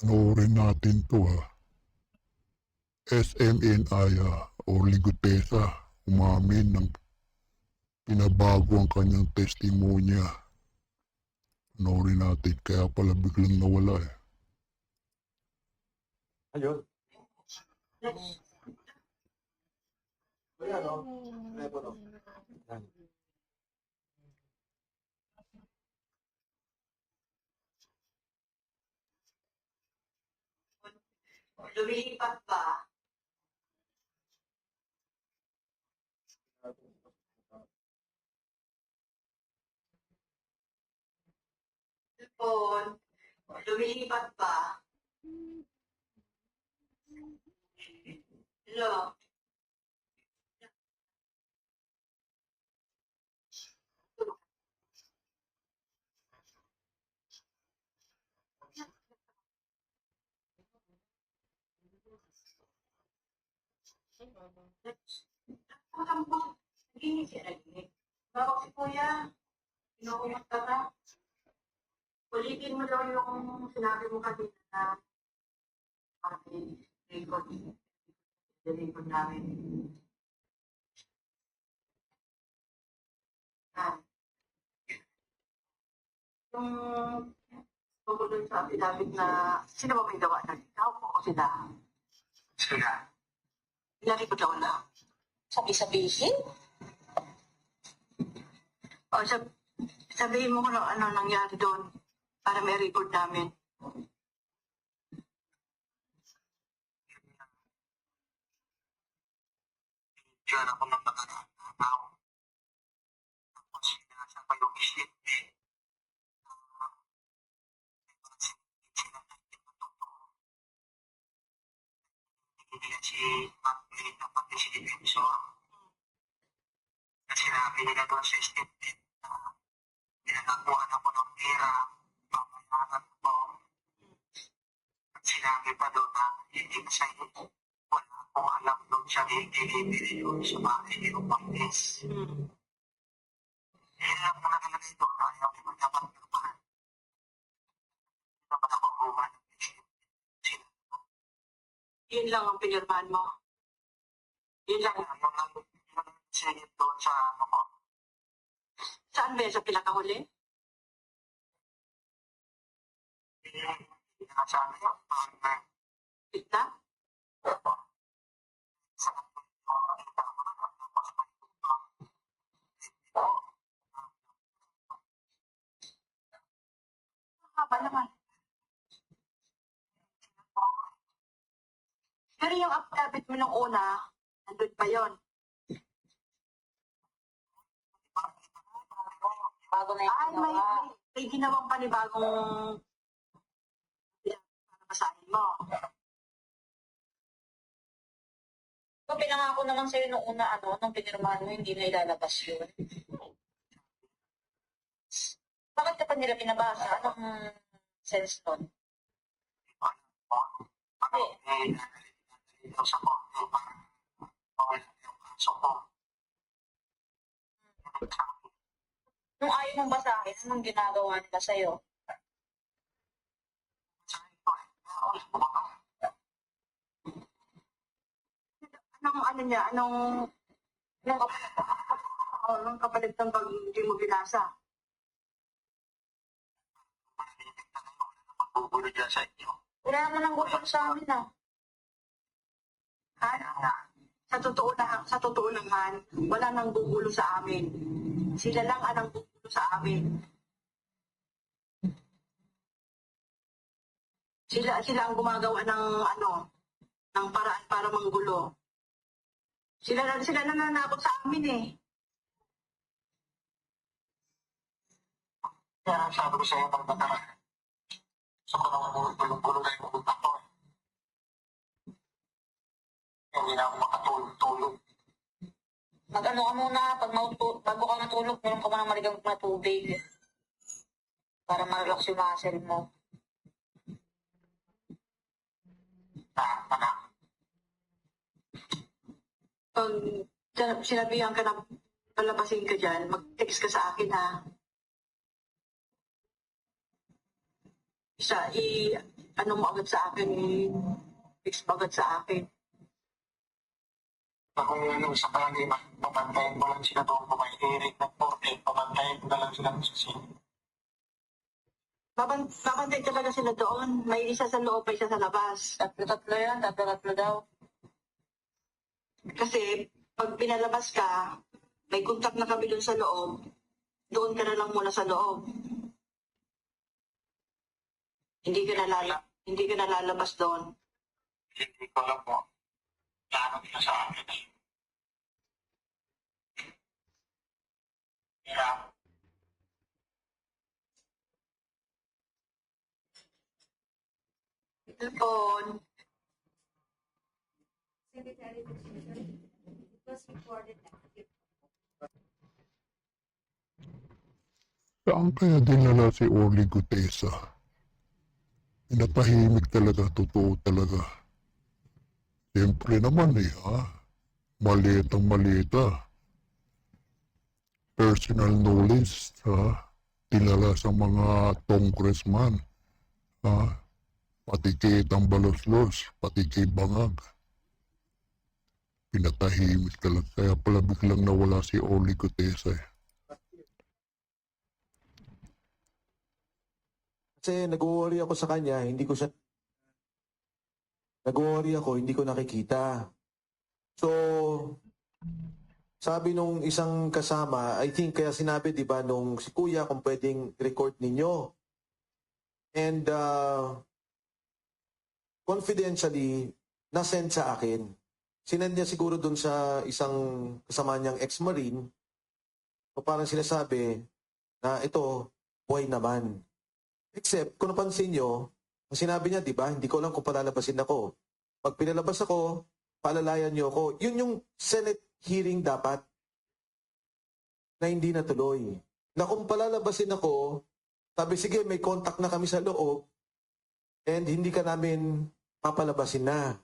Panoorin natin to ha. SMNI Orly Gutesa umamin ng pinabago ang kanyang testimonya. Panoorin natin, kaya pala biglang nawala eh. Ayun. Ayan o. Telepono. Ayan. Lumilipat ba? Cellphone. Lumilipat ba? Hello? Hindi siya naging. Bawag si Kuya. Kinukumusta ka? Ulitin mo daw yung sinabi mo kanina na record. Record namin. Yung tungkol dun sa affidavit na sino ba may gawa na? Ikaw o sila? Sila. Ilari ko daw na. Sabi-sabihin? O, sabihin mo kung ano nangyari doon para may record namin. Diyan ako ng mga tao. Tapos sinasama yung isip eh. Hindi si Macklin na pati si Defensor. At sinabi nila doon sa statement na pinagakuhan ako ng pera, pamayanan ko. At sinabi pa doon na hindi masaya. Wala akong alam doon sa delivery doon sa bahay ni Upangis. Alam mo na talaga ito na ayaw ni magdapat ng bahan. Hindi naman ako buwan ng isip. Yun lang ang pinirmahan mo. Yun lang. Yung sige doon sa ano ko. Saan ba yan? Sa pinakahuli? Hindi na sabi ko. Kita? Sa nakita ko na tapos may Haba naman. Pero yung affidavit mo nung una, nandun pa yon. Bago na yung Ay, ginawa. may ginawang panibagong para basahin mo. So, pinangako naman sa'yo nung una, nung pinirmahan mo, hindi na ilalabas yun. Bakit ka pa nila pinabasa? Anong sense nun? dito sa korte para okay lang yung kaso ko. Nung ayaw mong basahin, anong ginagawa nila sa'yo? Anong ano niya? Anong kapalit ng pag hindi mo binasa? Magbubulo dyan sa inyo. Wala naman ang gusto sa amin, Sa totoo naman, wala nang gugulo sa amin. Sila lang ang gugulo sa amin. Sila ang gumagawa ng ng paraan para manggulo. Sila nananakot sa amin eh. Kaya sabi ko sa iyo ng batara. So kung naman bulong-bulong na yung utak ko. Hindi na ako makatulog-tulog. Mag-ano ka muna, bago ka matulog, meron ka muna maligang na tubig. Para ma-relax yung muscle mo. Pag sinabihan ka na palabasin ka dyan, mag-text ka sa akin ha. ano mo agad sa akin, fix mo agad sa akin. Kung ano, sa kanila, papantayin ko lang sila doon kung may Eric na porte, papantayin ko na lang sila sa sino. Babantay talaga sila doon. May isa sa loob, may isa sa labas. Tatlo yan, tatlo daw. Kasi pag pinalabas ka, may contact na kami doon sa loob, doon ka na lang muna sa loob. Hindi ka na lalabas doon. Hindi ko alam po. Plano nila sa akin eh. Kaya, Telepon. Secretary Petition, it was reported active. Saan kaya dinala si Orly Gutesa? Pinatahimik talaga, totoo talaga. Siyempre naman malitang malita. Personal knowledge, dinala sa mga congressman, pati kay Tambaloslos, pati kay Bangag. Pinatahimik talaga, kaya pala biglang nawala si Orly Gutesa eh. Kasi nag-worry ako sa kanya, hindi ko nakikita. So, sabi nung isang kasama, I think kaya sinabi, di ba, nung si Kuya, kung pwedeng record ninyo. And confidentially, nasend sa akin. Sinend niya siguro dun sa isang kasama niyang ex-marine, o parang sinasabi na ito, buhay naman. Except, kung napansin nyo, ang sinabi niya, di ba, hindi ko lang kung palalabasin ako. Pag pinalabas ako, palalayan niyo ako. Yun yung Senate hearing dapat na hindi natuloy. Na kung palalabasin ako, sabi, sige, may contact na kami sa loob and hindi ka namin papalabasin na.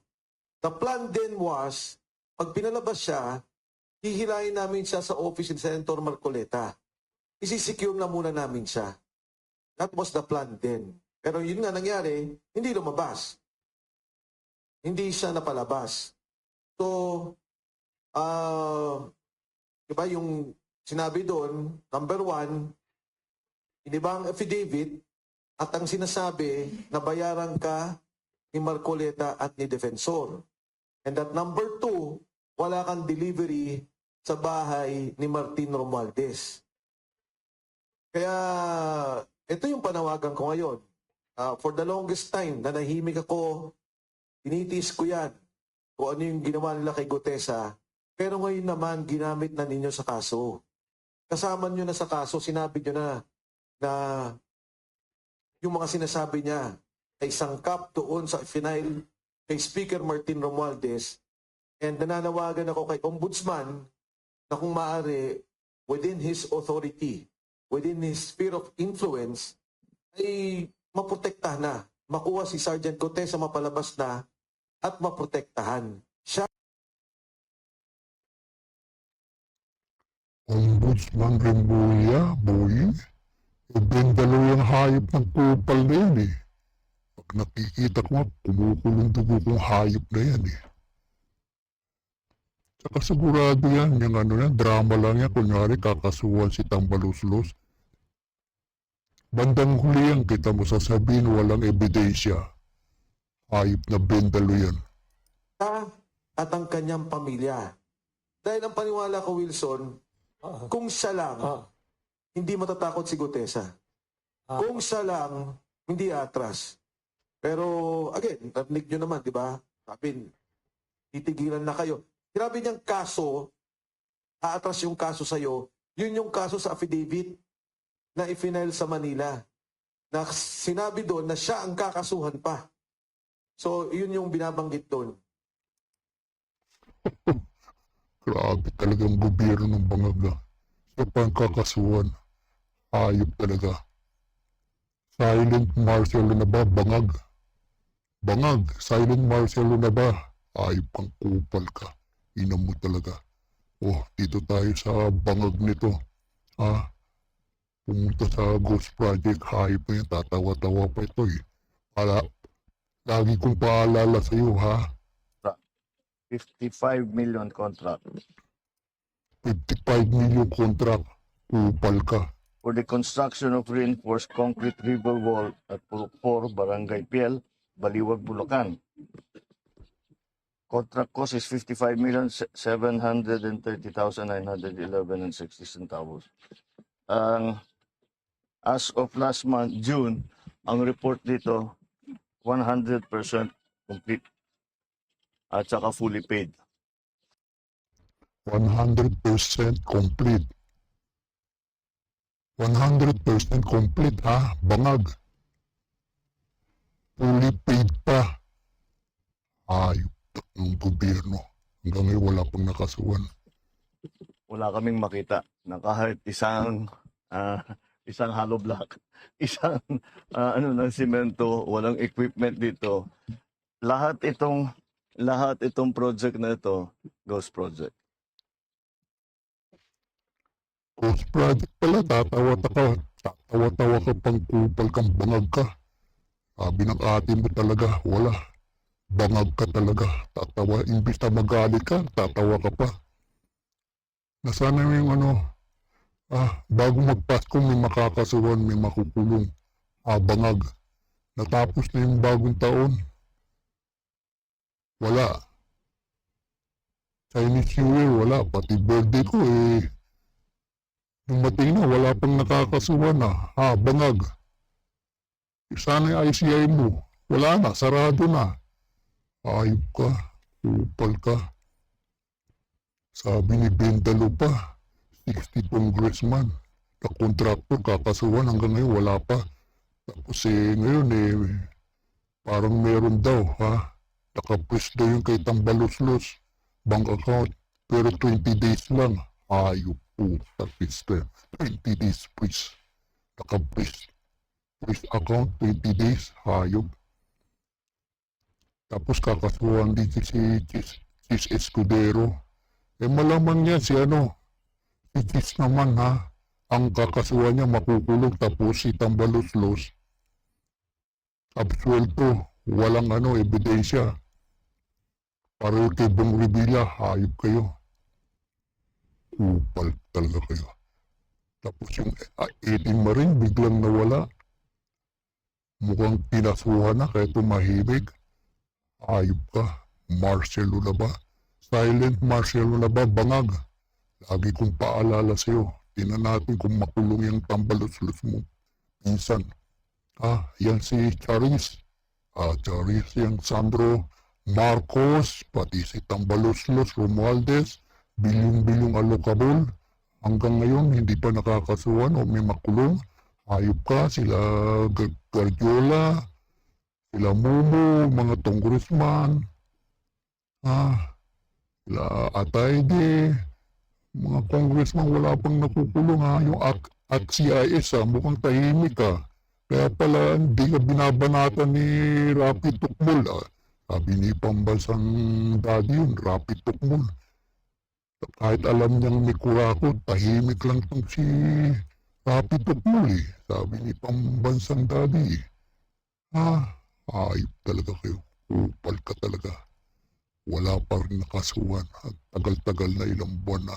The plan then was, pag pinalabas siya, hihilahin namin siya sa office ni Senator Marcoleta. Isisecure na muna namin siya. That was the plan then. Pero yun nga nangyari, hindi lumabas. Hindi siya napalabas. So, diba yung sinabi doon, number 1, inibang affidavit at ang sinasabi na bayaran ka ni Marcoleta at ni Defensor. And that number 2, wala kang delivery sa bahay ni Martin Romualdez. Kaya, ito yung panawagan ko ngayon. For the longest time, nanahimik ako, tinitiis ko yan, kung ano yung ginawa nila kay Gutesa. Pero ngayon naman, ginamit na ninyo sa kaso. Kasama nyo na sa kaso, sinabi nyo na yung mga sinasabi niya ay sangkap doon sa final kay Speaker Martin Romualdez. And nananawagan ako kay Ombudsman na kung maaari, within his authority, within his sphere of influence, ay maprotektahan na. Makuha si Sergeant Gutesa, mapalabas na at maprotektahan. Siya Ombudsman Remulla, boy. Bendalo yung hayop ng kupal na yan eh. Pag nakikita ko nga, kumukulong dugo kong hayop na yan eh. Saka sigurado yan, yung drama lang yan. Kunyari, kakasuhan si Tambaloslos. Bandang huli yan, kita mo sasabihin, walang ebidensya. Hayop na bendalo yan. at ang kanyang pamilya. Dahil ang paniwala ko, Wilson, kung siya lang, hindi matatakot si Gutesa. Kung siya lang, hindi atras. Pero, again, narinig nyo naman, di ba? Sabi, titigilan na kayo. Sinabi niyang kaso, aatras yung kaso sa'yo, yun yung kaso sa affidavit na i-file sa Manila. Na sinabi doon na siya ang kakasuhan pa. So, yun yung binabanggit doon. Grabe talagang gobyerno ng Bangaga. Sa pangkakasuhan, hayop talaga. Silent Marcelo na ba? Bangag. Bangag, silent Marcelo na ba? Hayop kang kupal ka. Ina mo talaga. Oh, dito tayo sa bangag nito. Pumunta sa Ghost Project, hayop na yan. Tatawa-tawa pa ito eh. Lagi kong paalala sa iyo, ha? 55 million contract 55 million contract. Kupal ka. for the construction of reinforced concrete river wall at Purok 4, Barangay Piel, Baliwag, Bulacan. Contract cost is 55,730,911 and 60 centavos. As of last month, June, ang report dito, 100% complete at saka fully paid. 100% complete. 100% complete, ha? Bangag. Fully paid pa. Ayop ng gobyerno. Hanggang ngayon wala pang nakasuhan. Wala kaming makita na kahit isang hollow block, isang ng simento, walang equipment dito. Lahat itong project na ito, ghost project. Ghost project pala, tatawa-tawa ka pang kupal kang bangag ka. Sabi ng ate mo talaga, wala. Bangag ka talaga. Tatawa, imbis na magalit ka, tatawa ka pa. Nasana mo yung bago magpasko may makakasuhan, may makukulong. Bangag. Natapos na yung bagong taon. Wala. Chinese New Year, wala. Pati birthday ko dumating na, wala pang nakakasuhan na. Bangag. Sana yung ICI mo. Wala na, sarado na. Ayop ka, kupal ka. Sabi ni Bendalo pa, 60 congressman. Na kontraktor, kakasuhan hanggang ngayon, wala pa. Tapos ngayon parang meron daw, Nakapress daw yung kay Tambaloslos. Bank account, pero 20 days lang. Ayop. Puta, 20 days, please. Naka-press account, 20 days, hayop. Tapos kakasuhan din si Chis Escudero. Malamang yan si Chis naman, ha. Ang kakasuhan niya makukulong, tapos si Tambaloslos. Absuelto, walang ebidensya. Para kay Bong Revilla, hayop kayo. Kupal talaga kayo. Tapos yung 18 Marine biglang nawala. Mukhang pinasuhan na kaya tumahimik. Ayop ka. Marcelo na ba? Silent Marcelo na ba? Bangag. Lagi kong paalala sa'yo. Tingnan natin kung makulong yung Tambaloslos mo. Pinsan. Yan si Charis. Charis yung Sandro Marcos. Pati si Tambaloslos Romualdez. Bilyong-bilyong alokabol. Hanggang ngayon, hindi pa nakakasuhan o may makulong. Ayop ka, sila Guardiola, sila Momo, mga congressman, sila Atayde, mga congressman wala pang nakukulong, Yung CIS, mukhang tahimik ka. Kaya pala, hindi ka binabanatan ni Rapi Tukmul. Sabi ni Pambansang Daddy yun, Rapi Tukmul. Kahit alam niyang may kurako, tahimik lang itong si Rapi Tukmul. Sabi ni Pambansang Daddy. Ayop talaga kayo. Kupal ka talaga. Wala pa rin nakasuhan. Tagal-tagal na ilang buwan na.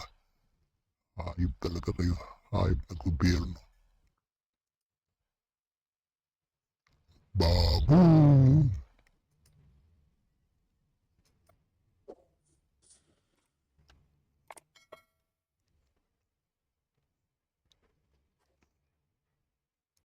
Ayop talaga kayo. Ayop na gobyerno. Babu!